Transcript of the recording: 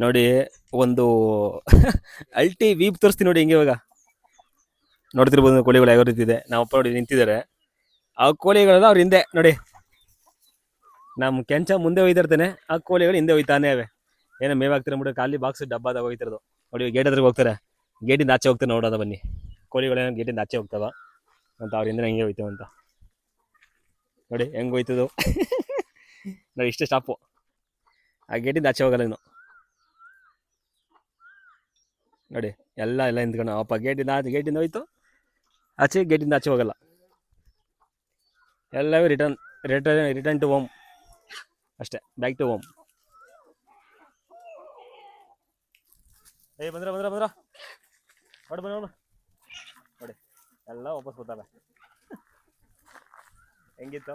ನೋಡಿ ಒಂದು ಅಲ್ಟಿ ವೀಪ್ ತೋರಿಸ್ತೀನಿ ನೋಡಿ ಹೆಂಗೆ ಇವಾಗ ನೋಡ್ತಿರ್ಬೋದು ಕೋಳಿಗಳು ಯಾವ ರೀತಿ ಇದೆ. ನಮ್ಮ ಅಪ್ಪ ನೋಡಿ ನಿಂತಿದ್ದಾರೆ, ಆ ಕೋಳಿಗಳೆಲ್ಲ ಅವ್ರ ಹಿಂದೆ ನೋಡಿ. ನಮ್ಮ ಕೆಂಚ ಮುಂದೆ ಹೋಯ್ತಾ ಇರ್ತಾನೆ, ಆ ಕೋಳಿಗಳು ಹಿಂದೆ ಹೋಯ್ತಾನೆ ಅವೆ. ಏನೋ ಮೇವಾಗ್ತಿರ ಬಿಟ್ಟು ಖಾಲಿ ಬಾಕ್ಸ್ ಡಬ್ಬಾದಾಗ ಹೋಗ್ತಿರೋದು ನೋಡಿ. ಗೇಟ್ ಹತ್ರಕ್ಕೆ ಹೋಗ್ತಾರೆ, ಗೇಟಿಂದ ಆಚೆ ಹೋಗ್ತಾರೆ ನೋಡೋದ ಬನ್ನಿ. ಕೋಳಿಗಳೇನೋ ಗೇಟಿಂದ ಆಚೆ ಹೋಗ್ತಾವ ಅಂತ ಅವ್ರ ಹಿಂದೆ ಹೆಂಗೆ ಹೋಯ್ತೇವೆ ಅಂತ ನೋಡಿ ಹೆಂಗೆ ಹೋಯ್ತದು. ನೋಡಿ ಇಷ್ಟೇ ಸ್ಟಾಪು, ಆ ಗೇಟಿಂದ ಆಚೆ ಹೋಗಲ್ಲ ಇನ್ನು ನೋಡಿ. ಎಲ್ಲ ನಿಂತ್ಕೊಂಡು ಅಪ್ಪ ಗೇಟಿಂದ ಹೋಯ್ತು ಆಚೆ, ಗೇಟಿಂದ ಆಚೆ ಹೋಗಲ್ಲ. ಎಲ್ಲವೂ ರಿಟರ್ನ್ ಟು ಹೋಮ್ ಅಷ್ಟೇ, ಬ್ಯಾಕ್ ಟು ಹೋಮ್. ಬಂದ್ರ ನೋಡಿ ಎಲ್ಲ ವಾಪಸ್ ಬರ್ತಾರೆ. ಹೆಂಗಿತ್ತು